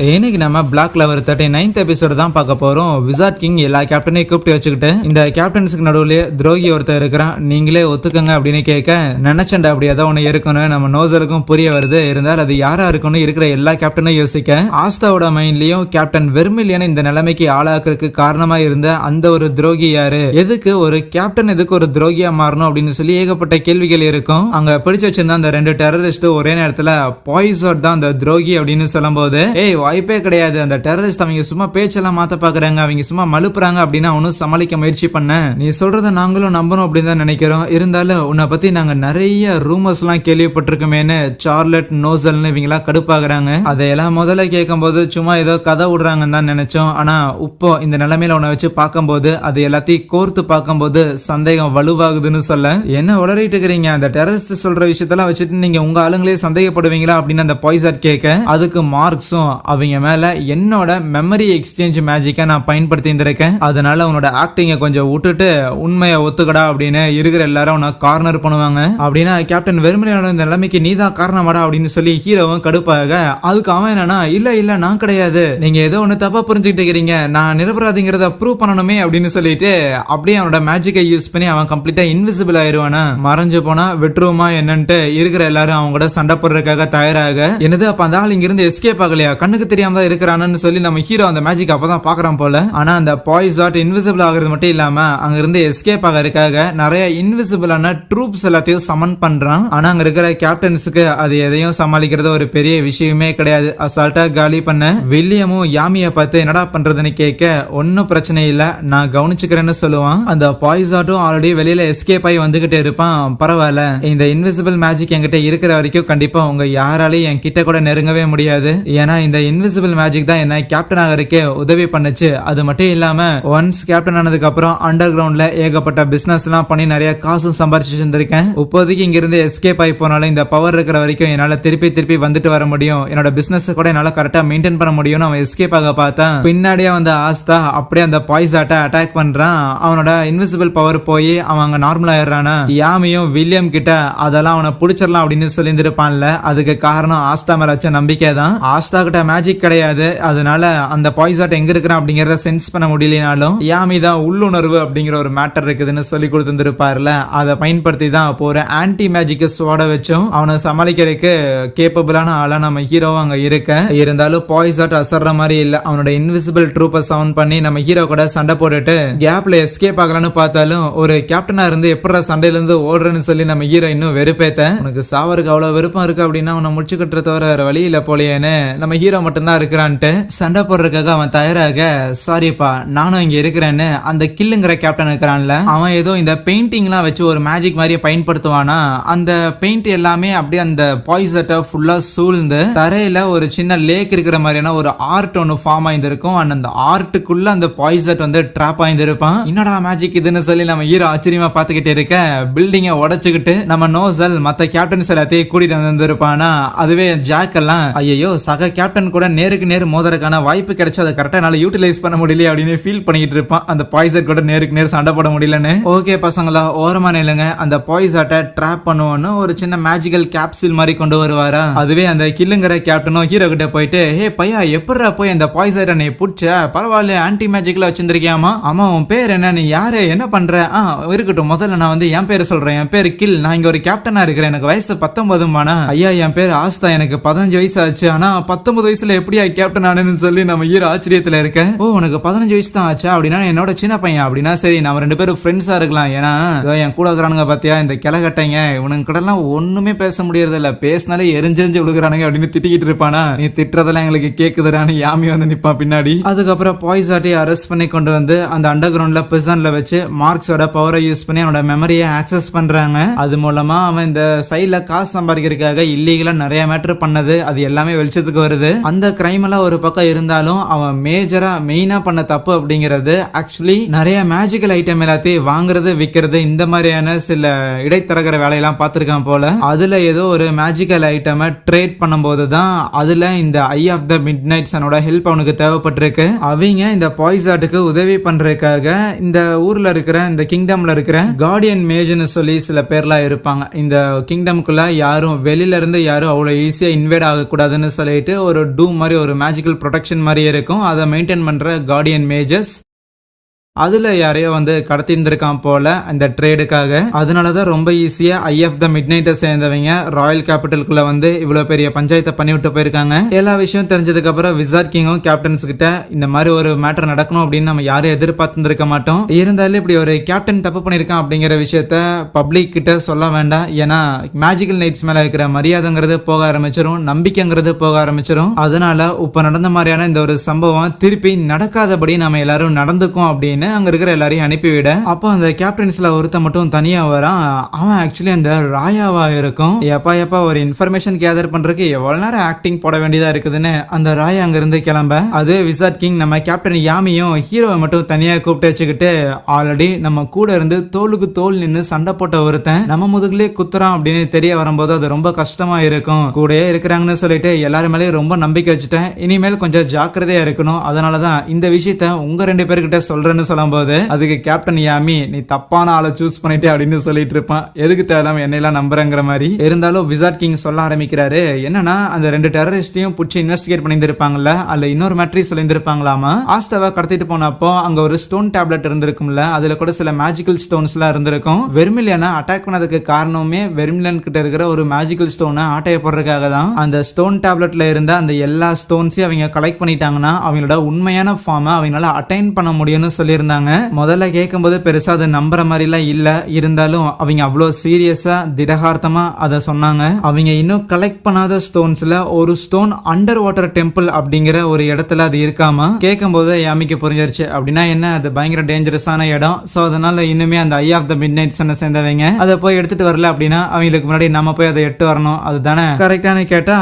இன்னைக்கு நம்ம black lower 39th episode தான் பார்க்க போறோம். விசார்ட் கிங் எல்லா கேப்டனையும் கூப்பிட்டு வச்சுக்கிட்டு இந்த கேப்டன்ஸுக்கு நடுவுல துரோகி ஒருத்தர் இருக்கிறான், நீங்களே ஒத்துக்கங்க அப்படின்னு கேட்க, நினைச்சண்டா அப்படி ஏதோ ஒண்ணு இருக்குன்னு நம்ம நோசலுக்கும் புரிய வருது. இருந்தாலும் அது யாரா இருக்குன்னு இருக்கிற எல்லா கேப்டனும் யோசிக்க, ஆஸ்தாவோட மைண்ட்லயும் கேப்டன் வெர்மிலியன் இந்த நிலைமைக்கு ஆளாக்குறதுக்கு காரணமா இருந்த அந்த ஒரு துரோகி யாரு, எதுக்கு ஒரு கேப்டன் எதுக்கு ஒரு துரோகியா மாறணும் அப்படின்னு சொல்லி ஏகப்பட்ட கேள்விகள் இருக்கும். அங்க பிடிச்சு வச்சிருந்த அந்த 2 டெரரிஸ்ட் ஒரே நேரத்துல பாய்ஸாட் தான் அந்த துரோகி அப்படின்னு சொல்லும் போது, வாய்ப்பே கிடையாது, அந்த டெரரிஸ்ட் அவங்க சும்மா பேச்செல்லாம் மாத்த பாக்குறாங்க, அவங்க சும்மா மலுப்புறாங்க அப்படின்னு அவனும் சமாளிக்க முயற்சி பண்ண, நீ சொல்றத நாங்களும் நம்பணும் அப்படின்னு தான் நினைக்கிறோம். இருந்தாலும் உன்னை பத்தி நாங்க நிறைய ரூமர்ஸ் எல்லாம் கேள்விப்பட்டிருக்கோமேனு சார்லட் நோசல்னு இவங்களா கடுப்பாக்குறாங்க. அதையெல்லாம் முதல்ல கேட்கும் போது சும்மா ஏதோ கதை விடுறாங்கன்னு தான் நினைச்சோம். ஆனா இப்போ இந்த நிலைமையில உன்னை வச்சு பார்க்கும்போது அது எல்லாத்தையும் கோர்த்து பார்க்கும்போது சந்தேகம் வலுவாகுதுன்னு சொல்ல, என்ன உளறிட்டு இருக்கிறீங்க, அந்த டெரரிஸ்ட் சொல்ற விஷயத்தெல்லாம் வச்சுட்டு நீங்க உங்க ஆளுங்களே சந்தேகப்படுவீங்களா அப்படின்னு அந்த பாய்ஸாட் கேட்க, அதுக்கு மார்க்ஸும் அவங்க மேல என்னோட மெமரி எக்ஸ்சேஞ்ச் மேஜிக்கை நான் பயன்படுத்தி இருந்திருக்கேன், அதனால உன்னோட ஆக்டிங்க கொஞ்சம் விட்டுட்டு உண்மையை ஒத்துக்கடா அப்படின்னு இருக்கிற எல்லாரும் உன்னை கார்னர் பண்ணுவாங்க. அப்படின்னா கேப்டன் வெர்மிலியனோட இந்த நிலைமைக்கு நீதான் காரணமாடா அப்படின்னு சொல்லி ஹீரோவும் கடுப்பாக, அதுக்கு அவன் என்னன்னா, இல்ல நான் கிடையாது, நீங்க ஏதோ ஒண்ணு தப்பா புரிஞ்சுக்கிட்டு இருக்கிறீங்க, நான் நிரபராதிங்கிறத ப்ரூவ் பண்ணணுமே அப்படின்னு சொல்லிட்டு அப்படியே அவனோட மேஜிக்கை யூஸ் பண்ணி அவன் கம்ப்ளீட்டா இன்விசிபிள் ஆயிருவானா, மறைஞ்சு போனா வெற்றுமா என்னன்ட்டு இருக்கிற எல்லாரும் அவங்க கூட சண்டை போடுறதுக்காக தயாராக, என்னது அப்ப அந்த ஆள் இங்க இருந்து எஸ்கேப் ஆகலையா, கண்ணுக்கு தெரியாம தான் இருக்கிறான்னு சொல்லி நம்ம ஹீரோ அந்த மேஜிக் அப்பதான் பாக்குறான் போல. ஆனா அந்த பாய்ஸாட் இன்விசிபிள் ஆகிறது மட்டும் இல்லாம அங்க இருந்து எஸ்கேப் ஆகிறதுக்காக நிறைய இன்விசிபிளான ட்ரூப்ஸ் எல்லாத்தையும் சமன் பண்றான். ஆனா அங்க இருக்கிற கேப்டன்ஸுக்கு அது எதையும் சமாளிக்கிறது ஒரு பெரிய விஷயமே கிடையாது. அசால்ட்டா காலி பண்ண வில்லியமும் யாமியை பார்த்து என்னடா பண்றதுன்னு கேட்க, ஒன்னும் பிரச்சனை இல்ல நான் கவனிச்சுக்கிறேன்னு சொல்லுவான். அந்த பாய்ஸாட்டும் ஆல்ரெடி வெளியில எஸ்கேப் ஆகி வந்துகிட்டே இருப்பான். பரவாயில்ல, இந்த இன்விசிபிள் மேஜிக் என்கிட்ட இருக்கிற வரைக்கும் கண்டிப்பா உங்க யாராலையும் என் கிட்ட கூட நெருங்கவே முடியாது, ஏன்னா இந்த இன்விசிபிள் மேஜிக் தான் என்ன கேப்டன் ஆகிறதுக்கே உதவி பண்ணுச்சு. அது மட்டும் இல்லாம ஒன்ஸ் கேப்டன் ஆனதுக்கு அப்புறம் அண்டர் கிரவுண்ட்ல ஏகப்பட்ட பிசினஸ் எல்லாம் பண்ணி நிறைய காசும் சம்பாரிச்சு இருந்திருக்கேன். இப்போதைக்கு இங்க இருந்து எஸ்கேப் ஆகி போனாலும் இந்த பவர் இருக்கிற வரைக்கும் என்னால திருப்பி வந்துட்டு வர முடியும், என்னோட பிசினஸ் கூட என்னால கரெக்டா மெயின்டைன் பண்ண முடியும். அவன் எஸ்கேப் ஆக பார்த்தா பின்னாடியே வந்த ஆஸ்தா அப்படியே அந்த பாய்ஸாட்ட அட்டாக் பண்றான். அவனோட இன்விசிபிள் பவர் போய் அவன் அங்க நார்மல் ஆயிடுறானா. யாமியும் வில்லியம் கிட்ட அதெல்லாம் அவனை பிடிச்சிடலாம் அப்படின்னு சொல்லி இருந்திருப்பான்ல, அதுக்கு காரணம் ஆஸ்தா மேல வச்ச நம்பிக்கை தான். ஆஸ்தா கிட்ட மேஜிக் கிடையாது, அதனால அந்த பாய்ஸாட் எங்க இருக்கிறான் அப்படிங்கறத சென்ஸ் பண்ண முடியலனாலும் யாமி தான் உள்ளுணர்வு அப்படிங்கிற ஒரு மேட்டர் இருக்குதுன்னு சொல்லி கொடுத்துருப்பாருல, அதை பயன்படுத்தி தான் இப்போ ஒரு ஆன்டி மேஜிக் ஸ்வாட வச்சும் அவனை சமாளிக்கிறதுக்கு கேப்பபிளான ஆளா நம்ம ஹீரோவும் அங்க இருக்க. இருந்தாலும் பாய்ஸாட் அசர்ற மாதிரி இல்ல, அவனோட இன்விசிபிள் ட்ரூப்பை சவுண்ட் பண்ணி நம்ம ஹீரோ கூட சண்டை போட்டுட்டு கேப்ல எஸ்கேப் ஆகலான்னு பார்த்தாலும் ஒரு கேப்டனா இருந்து எப்படா சண்டையில இருந்து ஓடுறேன்னு சொல்லி நம்ம ஹீரோ இன்னும் வெறுப்பேத்த, உனக்கு சாவருக்கு அவ்வளவு விருப்பம் இருக்கு அப்படின்னா உன்னை முடிச்சு கட்டுற தவிர வேற வழி இல்ல போலேன்னு நம்ம ஹீரோ மட்டும்தான் இருக்கிறான்ட்டு சண்டை போடுறதுக்காக அவன் தயாராக, சாரிப்பா நானும் இங்க இருக்கிறேன்னு அந்த கில்லுங்கிற கேப்டன் இருக்கிறான்ல, அவன் ஏதோ இந்த பெயிண்டிங்லாம் வச்சு ஒரு மேஜிக் மாதிரியே பயன்படுத்துவானா. அந்த பெயிண்ட் எல்லாமே அப்படியே அந்த பாய்ஸட்டை ஃபுல்லா சூழ்ந்து தரையில ஒரு சின்ன லேக் இருக்கிற மாதிரியான ஒரு ஆர்ட் ஒன்னு ஃபார்ம் ஆயிருக்கும். அந்த ஆர்ட்டுக்குள்ள அந்த பாய்ஸட் வந்து ட்ராப் ஆயிருப்பான். என்னடா மேஜிக் இதுன்னு சொல்லி நம்ம ஹீரோ ஆச்சரியமா பாத்துக்கிட்டே இருக்க, பில்டிங்கை உடைச்சுக்கிட்டு நம்ம நோசல் மத்த கேப்டன்ஸ் எல்லாத்தையும் கூட்டிட்டு வந்திருப்பானா. அதுவே ஜாக் எல்லாம் ஐயோ சக கேப்டன் கூட நேருக்கு நேர் மோதறதுக்கான வாய்ப்பு கிடைச்சு அதை கரெக்டா என்னால யூட்டிலைஸ் பண்ண முடியல அப்படின்னு ஃபீல் பண்ணிட்டு இருப்பான். அந்த பாய்ஸட் கூட நேருக்கு நேர் சண்டை போட முடியலன்னு. ஓகே பசங்களா ஓரமா நில்லுங்க, அந்த பாய்ஸட்டை ட்ராப் பண்ணுவோன்னு ஒரு சின்ன மேஜிக்கல் கேப்சூல் மாதிரி கொண்டு வருவாரா. அதுவே அந்த கில்லுங்கிற கேப்டனும் ஹீரோ கிட்ட போயிட்டு, ஹே பையா எப்படா போய் அந்த பாய்ஸட்டை நீ புடிச்ச, பரவாயில்ல ஆன்டி மேஜிக்ல வச்சிருக்கியாமா, ஆமா உன் பேர் என்ன, நீ யாரு, என்ன பண்ற, இருக்கட்டும் முதல்ல நான் வந்து என் பேரு சொல்றேன், என் பேரு கில், நான் இங்க ஒரு கேப்டனா இருக்கிறேன், எனக்கு வயசு 19 ஐயா, என் பேர் ஆஸ்தா, எனக்கு 15 வயசு ஆச்சு, ஆனா 19 வயசுல எப்படியா கேப்டன் ஆனேன்னு சொல்லி நம்ம ஹீரோ ஆச்சரியத்துல இருக்க. ஓ உனக்கு 15 வயசு தான் ஆச்சா, அப்படின்னா என்னோட சின்ன பையன், அப்படின்னா சரி நம்ம 2 பேரும் ஃப்ரெண்ட்ஸா இருக்கலாம், ஏன்னா என் கூட இருக்கிறானுங்க பாத்தியா இந்த கிளகட்டைங்க, இவனுக்கு கூட எல்லாம் ஒண்ணுமே பேச முடியறது இல்ல, பேசினாலே எரிஞ்செறிஞ்சு விழுகிறானுங்க அப்படின்னு திட்டிக்கிட்டு இருப்பானா. நீ திட்டுறதெல்லாம் எங்களுக்கு கேக்குதுடான்னு யாமி வந்து நிப்பான் பின்னாடி. அதுக்கப்புறம் பாய்ஸாட்டி அரெஸ்ட் பண்ணி கொண்டு வந்து அந்த அண்டர் கிரவுண்ட்ல பிரிசன்ல வச்சு மார்க்ஸோட பவரை யூஸ் பண்ணி அவனோட மெமரியை ஆக்சஸ் பண்றாங்க. அது மூலமா அவன் இந்த சைட்ல காசு சம்பாதிக்கிறதுக்காக இல்லீகலா நிறைய மேட்டர் பண்ணது அது எல்லாமே வெளிச்சத்துக்கு வருது. அந்த கிரைம் எல்லாம் ஒரு பக்கம் இருந்தாலும் அவன் மேஜரா மெயினா பண்ண தப்பு அப்படிங்கிறது ஆக்சுவலி நிறைய மேஜிக்கல் ஐட்டம் எல்லாத்தையும் வாங்குறது விற்கிறது இந்த மாதிரியான சில இடைத்தரகர வேலையெல்லாம் பார்த்திருக்கான் போல. அதுல ஏதோ ஒரு மேஜிக்கல் ஐட்டம் ட்ரேட் பண்ணும்போது தான் அதுல இந்த eye of the midnight சனோட ஹெல்ப் அவனுக்கு தேவைப்பட்டிருக்கு. அவங்க இந்த பாய்ஸாட்டுக்கு உதவி பண்றதுக்காக இந்த ஊர்ல இருக்கிற இந்த கிங்டம்ல இருக்கிற கார்டியன் மேஜ்னு சொல்லி சில பேர்லாம் இருப்பாங்க. இந்த கிங்டம்குள்ள யாரும் வெளியில இருந்து யாரும் அவ்வளவு ஈஸியா இன்வைட் ஆகக்கூடாதுன்னு சொல்லிட்டு ஒரு டூம் மாதிரி ஒரு மேஜிக்கல் ப்ரொடெக்ஷன் மாதிரி இருக்கும். அதை மெயின்டைன் பண்ற கார்டியன் மேஜஸ் அதுல யாரையோ வந்து கடத்திருந்திருக்கான் போல அந்த ட்ரேடுக்காக. அதனாலதான் ரொம்ப ஈஸியா ஐ ஆஃப் த மிட் நைட்டை சேர்ந்தவங்க ராயல் கேபிட்டலுக்குள்ள வந்து இவ்வளவு பெரிய பஞ்சாயத்தை பண்ணி விட்டு போயிருக்காங்க. எல்லா விஷயம் தெரிஞ்சதுக்கு அப்புறம் விசார்ட் கிங்கும் கேப்டன்ஸ் கிட்ட இந்த மாதிரி ஒரு மேட்டர் நடக்கணும் அப்படின்னு நம்ம யாரும் எதிர்பார்த்துருக்க மாட்டோம். இருந்தாலும் இப்படி ஒரு கேப்டன் தப்பு பண்ணிருக்கான் அப்படிங்கிற விஷயத்த பப்ளிக் கிட்ட சொல்ல வேண்டாம். ஏன்னா மேஜிக்கல் நைட்ஸ் மேல இருக்கிற மரியாதைங்கிறது போக ஆரம்பிச்சிடும், நம்பிக்கைங்கிறது போக ஆரம்பிச்சிடும். அதனால இப்ப நடந்த மாதிரியான இந்த ஒரு சம்பவம் திருப்பி நடக்காதபடி நம்ம எல்லாரும் நடந்துக்கும் அப்படின்னு அங்க இருக்கிற எல்லாரையும் அனுப்பிவிட, அப்போ அந்த கேப்டன்ஸ்ல ஒருத்த மட்டும் தனியா வரான். அவன் ஆக்சுவலி அந்த ராயாவா இருக்கும். எப்பா ஒரு இன்ஃபர்மேஷன் கேதர் பண்றதுக்கு எவ்வளவு நேரம் ஆக்டிங் போட வேண்டியதா இருக்குதுன்னு அந்த ராயா அங்க இருந்து கிளம்ப, அது விசார்ட் கிங் நம்ம கேப்டன் யாமியும் ஹீரோவை மட்டும் தனியா கூப்பிட்டு வச்சுக்கிட்டு, ஆல்ரெடி நம்ம கூட இருந்து தோளுக்கு தோல் நின்று சண்டை போட்ட ஒருத்தன் நம்ம முதுகுலே குத்துறான் அப்படின்னு தெரிய வரும்போது அது ரொம்ப கஷ்டமா இருக்கும். கூடயே இருக்கிறாங்கன்னு சொல்லிட்டு எல்லாரும் மேலேயும் ரொம்ப நம்பிக்கை வச்சுட்டேன், இனிமேல் கொஞ்சம் ஜாக்கிரதையா இருக்கணும், அதனாலதான் இந்த விஷயத்த உங்க 2 பேர்கிட்ட சொல்றேன்னு சொல்லும்போது அதுக்கு கேப்டன் யாமி நீ தப்பான ஆளை சூஸ் பண்ணிட்டே அப்படின்னு சொல்லிட்டு இருப்பான். எதுக்கு தேவையில்லாம என்னெல்லாம் நம்புறங்கிற மாதிரி. இருந்தாலும் விசார்ட் கிங் சொல்ல ஆரம்பிக்கிறாரு, என்னன்னா அந்த 2 டெரரிஸ்டையும் பிடிச்சி இன்வெஸ்டிகேட் பண்ணியிருப்பாங்கல்ல, அதுல இன்னொரு மேட்ரி சொல்லியிருப்பாங்களாமா. ஆஸ்தாவை கடத்திட்டு போனப்போ அங்க ஒரு ஸ்டோன் டேப்லெட் இருந்திருக்கும்ல, அதுல கூட சில மேஜிக்கல் ஸ்டோன்ஸ் எல்லாம் இருந்திருக்கும். வெர்மிலியனை அட்டாக் பண்ணதுக்கு காரணமே வெர்மிலியன் கிட்ட இருக்கிற ஒரு மேஜிக்கல் ஸ்டோனை ஆட்டைய போடுறதுக்காக தான். அந்த ஸ்டோன் டேப்லெட்ல இருந்த அந்த எல்லா ஸ்டோன்ஸையும் அவங்க கலெக்ட் பண்ணிட்டாங்கன்னா அவங்களோட உண்மையான ஃபார்மை அவங்களால அட்டைன் பண்ண முடியும்னு சொல்லியிருந்தாங்க. முதல்ல கேட்கும்போது பெருசா அதை நம்புற மாதிரி எல்லாம் இல்ல. இருந்தாலும் அவங்க அவ்வளவு சீரியஸா திடகார்த்தமா அதை சொன்னாங்க. அவங்க இன்னும் கலெக்ட் பண்ணாத ஸ்டோன்ஸ்ல ஒரு ஸ்டோன் அண்டர் வாட்டர் டெம்பிள் அப்படிங்கிற ஒரு இடத்துல அது இருக்காமா. கேட்கும் போது யாமிக்கு புரிஞ்சிருச்சு. அப்படின்னா என்ன, அது பயங்கர டேஞ்சரஸான இடம். சோ அதனால இன்னுமே அந்த ஐ ஆஃப் த மிட் நைட்ஸ் சேர்ந்தவங்க அதை போய் எடுத்துட்டு வரல அப்படின்னா அவங்களுக்கு முன்னாடி நம்ம போய் அதை எட்டு வரணும். அதுதானே கரெக்டானு கேட்டா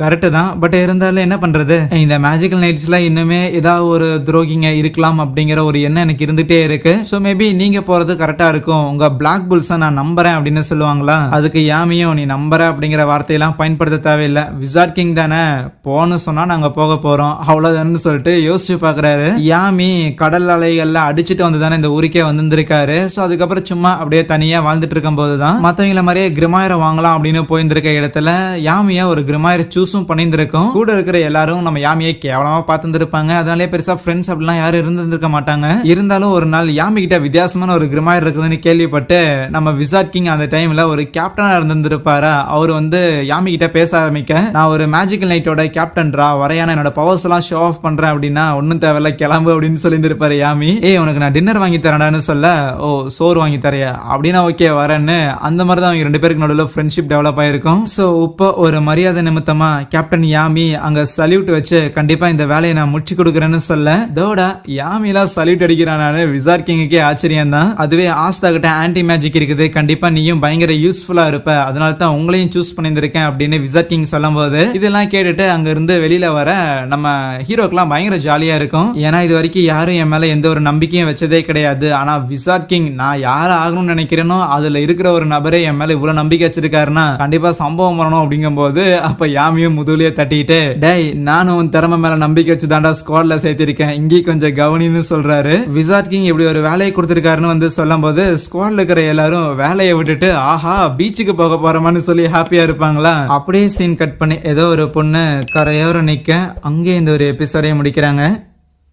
கரெக்ட் தான். பட் இருந்தாலும் என்ன பண்றது, இந்த மேஜிக்கல் நைட்ஸ்ல இன்னுமே ஏதாவது ஒரு துரோகிங்க இருக்கலாம் அப்படிங்கிற ஒரு எண்ணம் எனக்கு இருந்துட்டே இருக்கு. சோ மேபி நீங்க போறது கரெக்டா இருக்கும், உங்க பிளாக் புல்ஸை நான் நம்புறேன் அப்படின்னு சொல்லுவாங்களா. அதுக்கு யாமியும் நீ நம்புற அப்படிங்கிற வார்த்தையெல்லாம் பயன்படுத்த தேவையில்லை, விசார்ட் கிங் தானே போன்னு சொன்னா நாங்க போக போறோம் அவ்வளவுதான்னு சொல்லிட்டு யோசிச்சு பாக்குறாரு. யாமி கடல் அலைகள்ல அடிச்சுட்டு வந்து தானே இந்த ஊருக்கே வந்திருக்காரு. சோ அதுக்கப்புறம் சும்மா அப்படியே தனியா வாழ்ந்துட்டு இருக்கும் போதுதான் மத்தவங்கள மாதிரியே கிரிமாயரை வாங்கலாம் அப்படின்னு போயிருந்திருக்க இடத்துல யாமியா ஒரு கிரிமாயரை சூஸும் பண்ணியிருந்திருக்கும். கூட இருக்கிற எல்லாரும் நம்ம யாமியை கேவலமா பார்த்துருப்பாங்க. அதனாலே பெருசா ஃப்ரெண்ட்ஸ் அப்படிலாம் யாரும் இருந்திருக்க மாட்டாங்க. இருந்தாலும் ஒரு நாள் யாமி கிட்ட வித்தியாசமான ஒரு கிரிமாயர் இருக்குதுன்னு கேள்விப்பட்டு நம்ம விசார்ட் கிங் அந்த டைம்ல ஒரு கேப்டனா இருந்திருப்பாரா, அவர் வந்து யாமி கிட்ட பேச ஆரம்பிக்க, நான் ஒரு மேஜிக்கல் நைட்டோட கேப்டன்ரா, வரையான என்னோட பவர்ஸ் எல்லாம் ஷோ ஆஃப் பண்றேன் அப்படின்னா ஒன்னும் தேவையில்ல கிளம்பு அப்படின்னு சொல்லியிருப்பாரு யாமி. உனக்கு நான் டின்னர் வாங்கி தரேன்டான்னு சொல்ல, ஓ சோறு வாங்கி தரையா அப்படின்னா ஓகே வரேன்னு. அந்த மாதிரி தான் அவங்க 2 பேருக்கு நடுவில் ஃப்ரெண்ட்ஷிப் டெவலப் ஆயிருக்கும். சோ இப்போ ஒரு மரியாதை நிமித்தமா கேப்டன் யாமி அங்க சல்யூட் வச்சு கண்டிப்பா இந்த வேலையை நான் முடிச்சு கொடுக்குறேன்னு சொல்ல, தோட யாமிலாம் சல்யூட் அடிக்கிறானு விசார்ட் கிங்குக்கே ஆச்சரியம் தான். அதுவே ஆஸ்தா கிட்ட ஆன்டி மேஜிக் இருக்குது, கண்டிப்பா நீயும் பயங்கர யூஸ்ஃபுல்லா இருப்ப, அதனால தான் உங்களையும் சூஸ் பண்ணியிருக்கேன் அப்படின்னு விசார்ட் கிங் சொல்லும் போது இதெல்லாம் கேட்டுட்டு அங்க இருந்து வெளியில வர நம்ம ஹீரோக்கெல்லாம் பயங்கர ஜாலியா இருக்கும். ஏன்னா இது வரைக்கும் யாரும் என் மேல எந்த ஒரு நம்பிக்கையும் வச்சதே கிடையாது. ஆனா விசார்ட் கிங் நான் யார ஆகணும்னு நினைக்கிறேனோ அதுல இருக்கிற ஒரு நபரே என் மேல இவ்வளவு நம்பிக்கை வச்சிருக்காருன்னா கண்டிப்பா சம்பவம் வரணும் அப்படிங்கும் போது அப்ப யாமியும் முதுகுலயே தட்டிட்டு, டேய் நானும் உன் திறமை மேல நம்பிக்கை வச்சு தாண்டா ஸ்குவாட்ல சேர்த்திருக்கேன், இங்கே கொஞ்சம் கவனின்னு சொல்றாரு. விசார்ட் கிங் இப்படி ஒரு வேலையை கொடுத்திருக்காருன்னு வந்து சொல்லும் போது ஸ்குவாட்ல இருக்கிற எல்லாரும் வேலையை விட்டுட்டு ஆஹா பீச்சுக்கு போக போறோமான்னு சொல்லி ஹாப்பியா இருப்பாங்களா. அப்படியே சீன் கட் பண்ணி ஏதோ ஒரு பொண்ணு கரையோர நிக்க அங்கே இந்த ஒரு எபிசோடைய முடிக்கிறாங்க.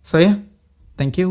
Soya thank you.